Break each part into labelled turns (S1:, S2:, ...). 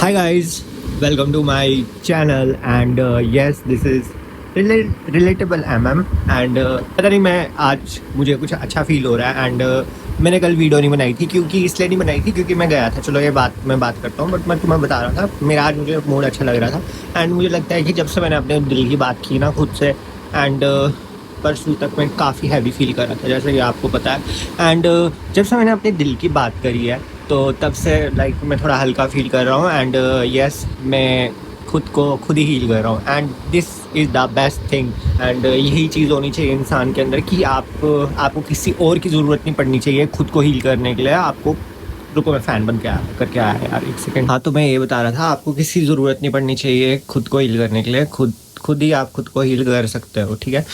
S1: Hi guys, welcome to my channel and yes, this is relatable MM and पता नहीं मैं आज मुझे कुछ अच्छा फील हो रहा है एंड मैंने कल वीडियो नहीं बनाई थी क्योंकि इसलिए नहीं बनाई थी क्योंकि मैं गया था। चलो ये बात मैं बात करता हूँ बट मैं तुम्हें बता रहा था मेरा आज मुझे मूड अच्छा लग रहा था एंड मुझे लगता है कि जब से मैंने अपने दिल की बात की ना खुद से एंड परसों तक मैं काफ़ी हैवी फील कर रहा था जैसे कि आपको पता है एंड जब से मैंने अपने दिल की बात करी है तो तब से लाइक मैं थोड़ा हल्का फील कर रहा हूँ एंड यस मैं खुद को खुद ही हील कर रहा हूँ and this is the best thing and यही चीज़ होनी चाहिए इंसान के अंदर कि आपको किसी और की ज़रूरत नहीं पड़नी चाहिए खुद को हील करने के लिए। आपको रुको मैं फ़ैन बन के आया करके आया है यार, एक सेकंड। हाँ तो मैं ये बता रहा था आपको किसी ज़रूरत नहीं पड़नी चाहिए खुद को हील करने के लिए। खुद ही आप खुद को हील कर सकते हो, ठीक है।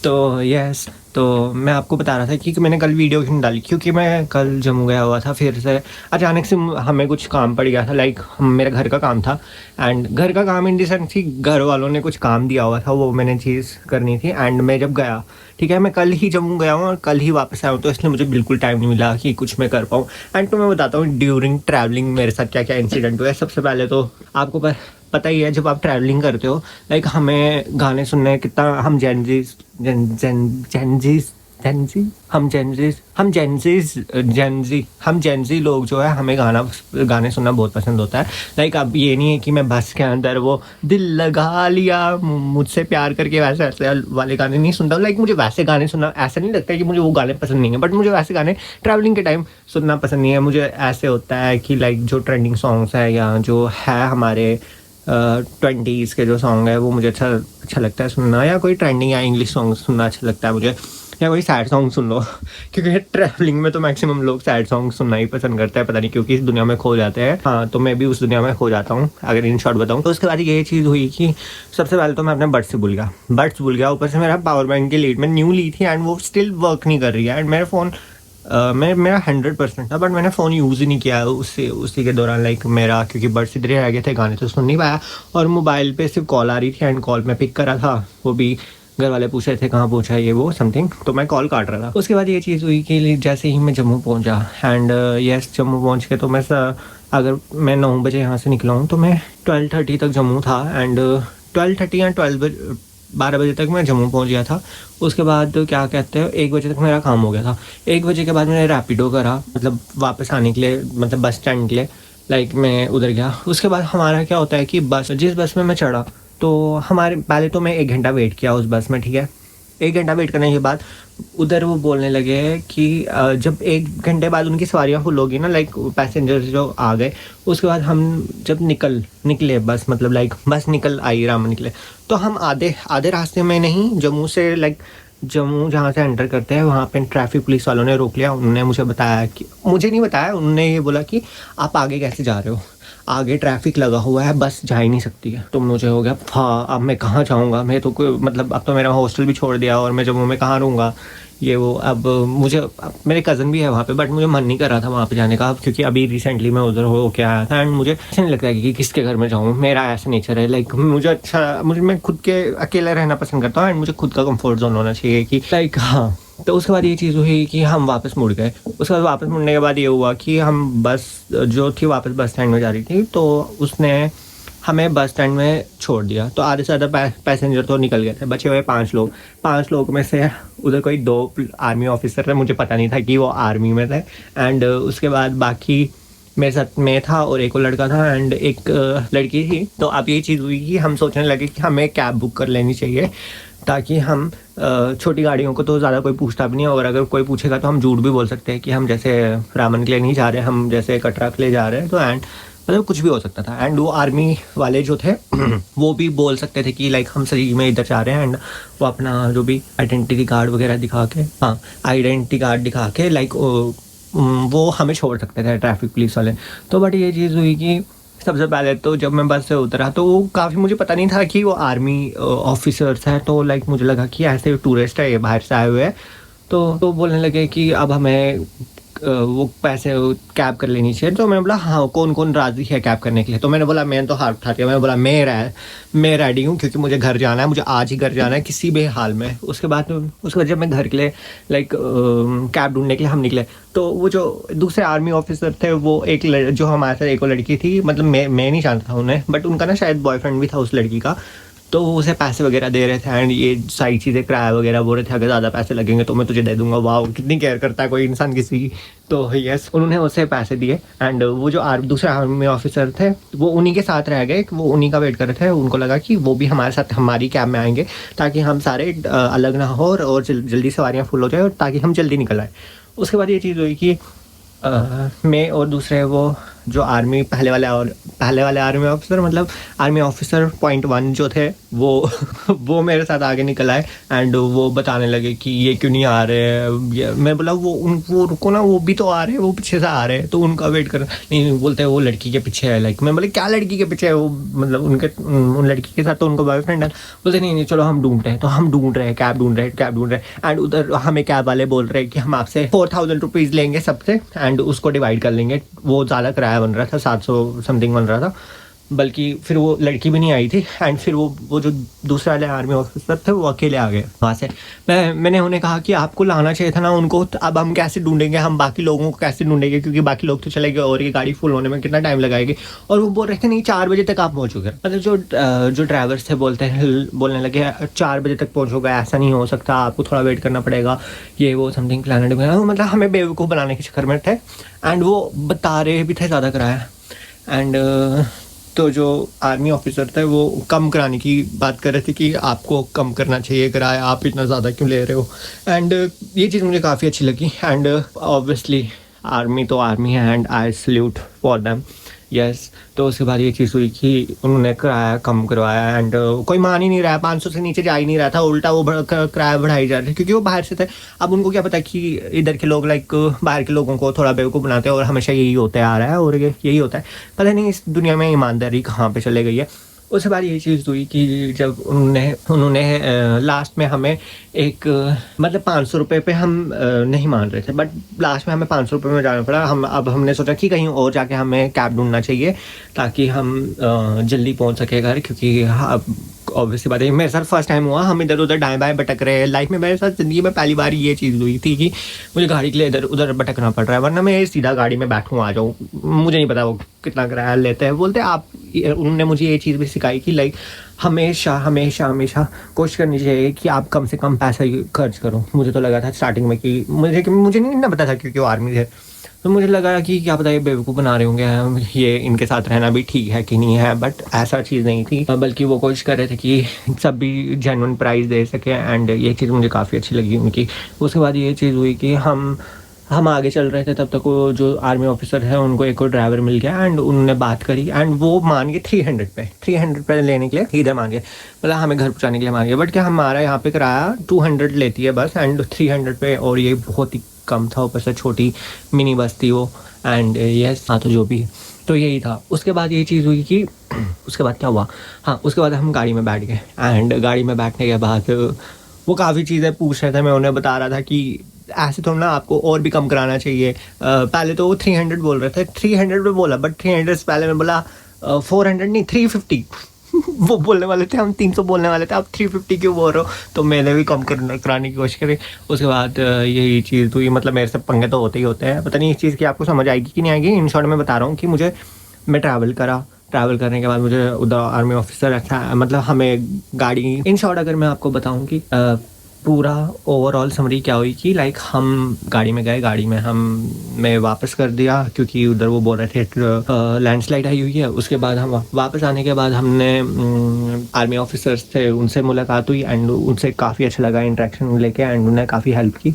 S1: तो यस तो मैं आपको बता रहा था कि मैंने कल वीडियो क्यों डाली क्योंकि मैं कल जम्मू गया हुआ था। फिर से अचानक से हमें कुछ काम पड़ गया था लाइक मेरा घर का काम था एंड घर का काम इन द सेंस कि घर वालों ने कुछ काम दिया हुआ था, वो मैंने चीज़ करनी थी एंड मैं जब गया, ठीक है, मैं कल ही जम्मू गया हूँ और कल ही वापस आया हूँ तो इसलिए मुझे बिल्कुल टाइम नहीं मिला कि कुछ मैं कर पाऊँ। एंड तो मैं बताता हूँ ड्यूरिंग ट्रैवलिंग मेरे साथ क्या क्या इंसिडेंट हुआ है। सबसे पहले तो आपको पता ही है जब आप ट्रैवलिंग करते हो लाइक हमें गाने सुनने कितना हम जेंजी लोग जो है हमें गाने सुनना बहुत पसंद होता है। लाइक अब ये नहीं है कि मैं बस के अंदर वो दिल लगा लिया मुझसे प्यार करके वैसे ऐसे वाले गाने नहीं सुनता हूँ। लाइक मुझे वैसे गाने सुनना ऐसा नहीं लगता कि मुझे वो गाने पसंद नहीं है बट मुझे वैसे गाने ट्रैवलिंग के टाइम सुनना पसंद नहीं है। मुझे ऐसे होता है कि लाइक जो ट्रेंडिंग सॉन्ग्स है या जो है हमारे 20s के जो सॉन्ग है वो मुझे अच्छा लगता है सुनना, या कोई ट्रेंडिंग या इंग्लिश सॉन्ग सुनना अच्छा लगता है मुझे, या कोई सैड सॉन्ग सुन लो क्योंकि ट्रैवलिंग में तो मैक्सिमम लोग सैड सॉन्ग सुनना ही पसंद करते हैं, पता नहीं क्योंकि इस दुनिया में खो जाते हैं। हाँ तो मैं भी उस दुनिया में खो जाता हूँ अगर इन शॉर्ट बताऊँ। तो उसके बाद ये चीज़ हुई कि सबसे पहले तो मैं अपने बड्स भूल गया। ऊपर से मेरा पावर बैंक की लीड मैं न्यू ली थी एंड वो स्टिल वर्क नहीं कर रही है एंड मेरा फ़ोन मेरा 100% था बट मैंने फ़ोन यूज़ ही नहीं किया उसी के दौरान। लाइक मेरा क्योंकि बड्स इधर ही रह गए थे, गाने तो सुन नहीं पाया और मोबाइल पे सिर्फ कॉल आ रही थी एंड कॉल मैं पिक करा था, वो भी घर वाले पूछ रहे थे कहाँ पहुँचा ये वो समथिंग, तो मैं कॉल काट रहा था। उसके बाद ये चीज़ हुई कि जैसे ही मैं जम्मू पहुँचा एंड यस जम्मू पहुँच के तो मैं अगर मैं 9 बजे यहाँ से निकला हूँ तो मैं 12:30 तक जम्मू था एंड 12:30 या 12 बजे तक मैं जम्मू पहुंच गया था। उसके बाद क्या कहते हैं 1 बजे तक मेरा काम हो गया था। 1 बजे के बाद मैंने रैपिडो करा मतलब वापस आने के लिए, मतलब बस स्टैंड के लिए। लाइक मैं उधर गया। उसके बाद हमारा क्या होता है कि जिस बस में मैं चढ़ा तो हमारे पहले तो मैं 1 घंटा वेट किया उस बस में, ठीक है। 1 घंटा वेट करने के बाद उधर वो बोलने लगे कि जब 1 घंटे बाद उनकी सवारियाँ फुल होगी ना, लाइक पैसेंजर्स जो आ गए, उसके बाद हम जब निकले बस, मतलब लाइक बस निकल आई राम निकले तो हम आधे रास्ते में नहीं, जम्मू से लाइक जम्मू जहाँ से एंटर करते हैं वहाँ पे ट्रैफिक पुलिस वालों ने रोक लिया। उन्होंने मुझे बताया कि मुझे नहीं बताया, उन्होंने ये बोला कि आप आगे कैसे जा रहे हो, आगे ट्रैफिक लगा हुआ है, बस जा ही नहीं सकती है। तो मुझे हो गया हाँ अब मैं कहाँ जाऊँगा, मैं तो कोई मतलब अब तो मेरा हॉस्टल भी छोड़ दिया और मैं जम्मू में कहाँ रहूँगा ये वो। अब मेरे कज़न भी है वहाँ पे बट मुझे मन नहीं कर रहा था वहाँ पे जाने का क्योंकि अभी रिसेंटली मैं उधर हो के आया था एंड मुझे अच्छा नहीं लगता है कि किसके घर में जाऊँ। मेरा ऐसा नेचर है लाइक मैं खुद के अकेला रहना पसंद करता हूँ एंड मुझे खुद का कंफर्ट जोन होना चाहिए कि लाइक हाँ। तो उसके बाद ये चीज़ हुई कि हम वापस मुड़ गए। उसके बाद वापस मुड़ने के बाद ये हुआ कि हम बस जो थी वापस बस स्टैंड में जा रही थी तो उसने हमें बस स्टैंड में छोड़ दिया। तो आधे से ज़्यादा पैसेंजर तो निकल गए थे, बचे हुए 5 लोग। 5 लोग में से उधर कोई 2 आर्मी ऑफिसर थे, मुझे पता नहीं था कि वो आर्मी में थे एंड उसके बाद बाकी मेरे साथ मैं था और एक और लड़का था एंड एक लड़की थी। तो अब ये चीज़ हुई कि हम सोचने लगे कि हमें कैब बुक कर लेनी चाहिए ताकि हम छोटी गाड़ियों को तो ज़्यादा कोई पूछता भी नहीं, और अगर कोई पूछेगा तो हम झूठ भी बोल सकते हैं कि हम जैसे रामन के लिए नहीं जा रहे, हम जैसे कटरा के लिए जा रहे हैं। तो एंड मतलब कुछ भी हो सकता था एंड वो आर्मी वाले जो थे वो भी बोल सकते थे कि लाइक हम सही में इधर जा रहे हैं एंड वो अपना जो भी आइडेंटिटी कार्ड वगैरह दिखा के, हाँ आइडेंटिटी कार्ड दिखा के लाइक वो हमें छोड़ सकते थे ट्रैफिक पुलिस वाले। तो बट ये चीज़ हुई कि सबसे पहले तो जब मैं बस से उतरा तो वो काफ़ी मुझे पता नहीं था कि वो आर्मी ऑफिसर्स हैं। तो लाइक मुझे लगा कि ऐसे टूरिस्ट है ये बाहर से आए हुए हैं। तो बोलने लगे कि अब हमें वो पैसे कैब कर लेनी चाहिए। तो मैंने बोला हाँ, कौन-कौन राज़ी है कैब करने के लिए? तो मैंने बोला, मैंने तो हाथ उठा दिया, मैंने बोला मैं रेडी हूँ क्योंकि मुझे घर जाना है, मुझे आज ही घर जाना है किसी भी हाल में। उसके बाद जब मैं घर के लिए कैब ढूँढने के लिए हम निकले, तो वो जो दूसरे आर्मी ऑफिसर थे, वो जो हमारे साथ एक और लड़की थी, मतलब मैं नहीं जानता था उन्हें, बट उनका ना शायद बॉयफ्रेंड भी था उस लड़की का। तो वो उसे पैसे वगैरह दे रहे थे एंड ये सारी चीज़ें, किराया वगैरह बोल रहे थे, अगर ज़्यादा पैसे लगेंगे तो मैं तुझे दे दूँगा। वाओ! कितनी केयर करता है कोई इंसान किसी की। तो यस, उन्होंने उसे पैसे दिए एंड वो जो दूसरे आर्मी ऑफिसर थे, वो उन्हीं के साथ रह गए, वो उन्हीं का वेट कर रहे थे। उनको लगा कि वो भी हमारे साथ हमारी कैब में आएँगे, ताकि हम सारे अलग ना हो और जल्दी सवारियाँ फुल हो जाए और ताकि हम जल्दी निकल आएँ। उसके बाद ये चीज़ हुई कि मैं और दूसरे वो जो पहले वाले आर्मी ऑफिसर, मतलब आर्मी ऑफिसर पॉइंट 1 जो थे, वो वो मेरे साथ आगे निकल आए एंड वो बताने लगे कि ये क्यों नहीं आ रहे। मैं बोला वो रुको ना, वो भी तो आ रहे हैं, वो पीछे से आ रहे हैं, तो उनका वेट कर। नहीं, बोलते हैं वो लड़की के पीछे है। मैं बोले क्या लड़की के पीछे है? वो मतलब उन लड़की के साथ तो उनका बॉयफ्रेंड है। बोलते नहीं चलो हम ढूंढते हैं। तो हम ढूंढ रहे हैं, कैब ढूंढ रहे हैं एंड उधर हमें कैब वाले बोल रहे हैं कि हम आपसे 4000 रुपीज़ लेंगे सबसे एंड उसको डिवाइड कर लेंगे। वो ज़्यादा किराया बन रहा था, 700 समथिंग बन रहा था। बल्कि फिर वो लड़की भी नहीं आई थी एंड फिर वो जो दूसरे वाले आर्मी ऑफिसर थे, वो अकेले आ गए वहाँ से। मैंने उन्हें कहा कि आपको लाना चाहिए था ना उनको, अब हम कैसे ढूंढेंगे, हम बाकी लोगों को कैसे ढूंढेंगे, क्योंकि बाकी लोग तो चले गए और ये गाड़ी फुल होने में कितना टाइम लगाएगी। और वो बोल रहे थे नहीं 4 बजे तक आप पहुँचोगे। मतलब जो ड्राइवर्स थे बोलने लगे 4 बजे तक पहुँचोगे, ऐसा नहीं हो सकता, आपको थोड़ा वेट करना पड़ेगा, ये वो समथिंग प्लानट में। मतलब हमें बेवकूफ़ बनाने के चक्कर में थे एंड वो बता रहे भी थे ज़्यादा किराया। एंड तो जो आर्मी ऑफिसर थे वो कम कराने की बात कर रहे थे कि आपको कम करना चाहिए किराया, आप इतना ज़्यादा क्यों ले रहे हो। एंड ये चीज़ मुझे काफ़ी अच्छी लगी एंड ऑब्वियसली आर्मी तो आर्मी है and I salute for them. Yes, तो उसके बाद ये चीज़ हुई कि उन्होंने किराया कम करवाया एंड कोई मान ही नहीं रहा, 500 से नीचे जा ही नहीं रहा था, उल्टा वो किराया बढ़ाई जा रही थी क्योंकि वो बाहर से थे। अब उनको क्या पता कि इधर के लोग बाहर के लोगों को थोड़ा बेवकूफ़ बनाते हैं और हमेशा यही होता आ रहा है और यही होता है। पता नहीं इस दुनिया में ईमानदारी कहाँ पर चले गई है। उसके बाद ये चीज़ हुई कि जब उन्होंने लास्ट में हमें एक मतलब 500 रुपये पे हम नहीं मान रहे थे, बट लास्ट में हमें 500 रुपये में जाना पड़ा। अब हमने सोचा कि कहीं और जाके हमें कैब ढूंढना चाहिए ताकि हम जल्दी पहुंच सके घर, क्योंकि ऑब्वियसली बात है मेरे साथ फर्स्ट टाइम हुआ, हम इधर उधर दाएं बाएं भटक रहे हैं। लाइफ में मेरे साथ ज़िंदगी में पहली बार ये चीज़ हुई थी कि मुझे गाड़ी के लिए इधर उधर भटकना पड़ रहा है, वरना मैं सीधा गाड़ी में बैठूँ आ जाऊँ। मुझे नहीं पता वो कितना किराया लेते हैं। बोलते आप उन्होंने मुझे ये चीज़ भी सिखाई कि हमेशा कोशिश करनी चाहिए कि आप कम से कम पैसा खर्च करो। मुझे तो लगा था स्टार्टिंग में कि मुझे नहीं ना पता था क्योंकि वो आर्मी थे, तो मुझे लगा कि क्या पता ये बेवकूफ़ बना रहे होंगे, ये इनके साथ रहना भी ठीक है कि नहीं है, बट ऐसा चीज़ नहीं थी। बल्कि वो कोशिश कर रहे थे कि सब भी जेन्युइन प्राइस दे सके एंड ये चीज़ मुझे काफ़ी अच्छी लगी उनकी। उसके बाद ये चीज़ हुई कि हम आगे चल रहे थे, तब तक वो जो आर्मी ऑफिसर है उनको एक और ड्राइवर मिल गया एंड उन्होंने बात करी एंड वो मान गए 300 पे लेने के लिए, इधर मान गए, मतलब हमें घर पहुँचाने के लिए मान गए। बट क्या हमारा यहाँ पे किराया 200 लेती है बस एंड 300 पे, और ये बहुत ही कम था, ऊपर से छोटी मिनी बस थी वो एंड यस हाँ, तो जो भी तो यही था। उसके बाद ये चीज़ हुई कि उसके बाद क्या हुआ, हाँ उसके बाद हम गाड़ी में बैठ गए एंड गाड़ी में बैठने के बाद वो काफ़ी चीज़ें पूछ रहे थे। मैं उन्हें बता रहा था कि ऐसे थोड़ा ना, आपको और भी कम कराना चाहिए। पहले तो वो 300 बोल रहे थे, 300 पे बोला, बट 300 से पहले मैं बोला 400 नहीं 350 वो बोलने वाले थे, हम 300 बोलने वाले थे, आप 350 क्यों बोल रहे हो। तो मैंने भी कम कराने की कोशिश करी। उसके बाद यही चीज़ हुई, मतलब मेरे से पंगे तो होते ही होते हैं। पता नहीं इस चीज़ की आपको समझ आएगी कि नहीं आएगी। इन शॉर्ट मैं बता रहा हूँ कि मैं ट्रैवल करने के बाद मुझे उधर आर्मी ऑफिसर अच्छा, मतलब हमें गाड़ी, इन शॉर्ट अगर मैं आपको बताऊँ कि पूरा ओवरऑल समरी क्या हुई कि हम गाड़ी में गए, गाड़ी में मैं वापस कर दिया क्योंकि उधर वो बोल रहे थे लैंडस्लाइड आई हुई है। उसके बाद हम वापस आने के बाद हमने आर्मी ऑफिसर्स थे उनसे मुलाकात हुई एंड उनसे काफ़ी अच्छा लगा इंटरेक्शन लेके एंड उन्होंने काफ़ी हेल्प की।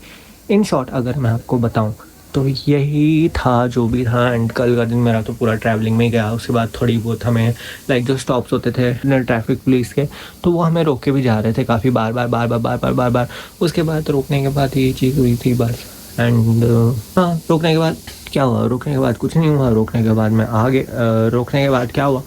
S1: इन शॉर्ट अगर मैं आपको बताऊँ तो यही था जो भी था एंड कल का दिन मेरा तो पूरा ट्रैवलिंग में ही गया। उसके बाद थोड़ी बहुत हमें जो स्टॉप्स होते थे ट्रैफिक पुलिस के, तो वो हमें रोक के भी जा रहे थे काफ़ी बार। उसके बाद रोकने के बाद ये चीज़ हुई थी बस एंड हाँ, रोकने के बाद क्या हुआ, रोकने के बाद कुछ नहीं हुआ। रोकने के बाद मैं आगे रोकने के बाद क्या हुआ,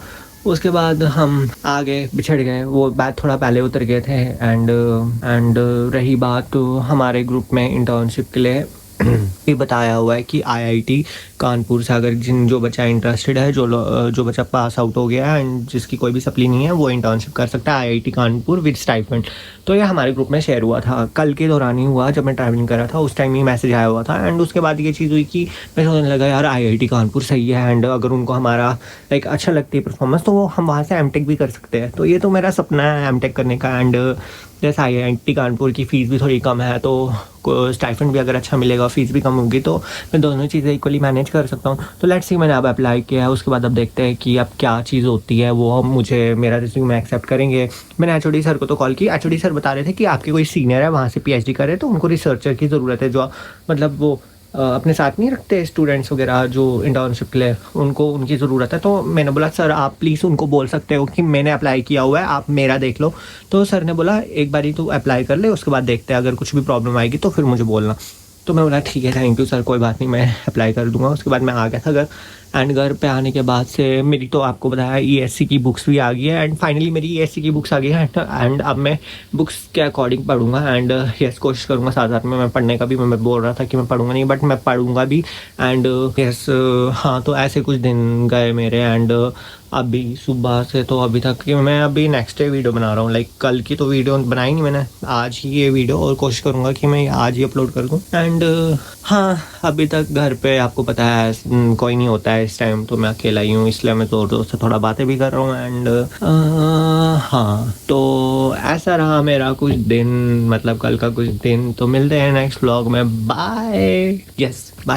S1: उसके बाद हम आगे बिछड़ गए। वो बात थोड़ा पहले उतर गए थे एंड रही बात तो हमारे ग्रुप में इंटर्नशिप के लिए भी बताया हुआ है कि आईआईटी कानपुर से अगर जो बच्चा इंटरेस्टेड है, जो बच्चा पास आउट हो गया है एंड जिसकी कोई भी सप्ली नहीं है, वो इंटर्नशिप कर सकता है आईआईटी कानपुर विद स्टाइपेंड। तो ये हमारे ग्रुप में शेयर हुआ था, कल के दौरान ही हुआ, जब मैं ट्रैवलिंग कर रहा था उस टाइम ही मैसेज आया हुआ था। एंड उसके बाद ये चीज़ हुई कि मैं सोचने लगा यार आईआईटी कानपुर सही है, एंड अगर उनको हमारा लाइक अच्छा लगती है परफॉर्मेंस तो वो हम वहाँ से एमटेक भी कर सकते हैं। तो ये तो मेरा सपना है एमटेक करने का। एंड जैसे आईआईटी कानपुर की फ़ीस भी थोड़ी कम है, तो स्टाइपेंड भी अगर अच्छा मिलेगा, फ़ीस भी कम होगी, तो मैं दोनों चीज़ें इक्वली मैनेज कर सकता हूँ। तो लेट्स सी, मैंने अब अप्लाई किया है, उसके बाद अब देखते हैं कि अब क्या चीज़ होती है। वो मुझे मेरा रिज्यूमे एक्सेप्ट करेंगे। मैंने एचओडी सर को तो कॉल की, एचओडी सर बता रहे थे कि आपके कोई सीनियर है वहाँ से पीएचडी कर रहे हैं, तो उनको रिसर्चर की ज़रूरत है, जो मतलब वो अपने साथ नहीं रखते स्टूडेंट्स वगैरह जो इंटर्नशिप के लिए, उनको उनकी ज़रूरत है। तो मैंने बोला सर आप प्लीज़ उनको बोल सकते हो कि मैंने अप्लाई किया हुआ है, आप मेरा देख लो। तो सर ने बोला एक बारी तो अप्लाई कर ले, उसके बाद देखते हैं, अगर कुछ भी प्रॉब्लम आएगी तो फिर मुझे बोलना। तो मैं बोला ठीक है, थैंक यू सर, कोई बात नहीं, मैं अप्लाई कर दूँगा। उसके बाद मैं आ गया था घर। एंड घर पे आने के बाद से मेरी तो आपको बताया ईएससी की बुक्स भी आ गई है, एंड फाइनली मेरी ईएससी की बुक्स आ गई है। एंड अब मैं बुक्स के अकॉर्डिंग पढ़ूंगा। एंड यस, कोशिश करूंगा साथ साथ में मैं पढ़ने का भी। मैं बोल रहा था कि मैं पढ़ूंगा नहीं, बट मैं पढ़ूंगा भी। एंड यस, हाँ, तो ऐसे कुछ दिन गए मेरे। एंड अभी सुबह से तो अभी तक कि मैं अभी नेक्स्ट डे वीडियो बना रहा हूँ, लाइक कल की तो वीडियो बनाई नहीं मैंने, आज ही ये वीडियो, और कोशिश करूँगा कि मैं आज ही अपलोड कर दूँ। एंड हाँ, अभी तक घर पे आपको पता है कोई नहीं होता है इस टाइम, तो मैं अकेला ही हूँ, इसलिए मैं ज़ोर ज़ोर से थोड़ा बातें भी कर रहा हूँ। एंड हाँ, तो ऐसा रहा मेरा कुछ दिन, मतलब कल का कुछ दिन। तो मिलते हैं नेक्स्ट व्लॉग में, बाय। Yes, bye.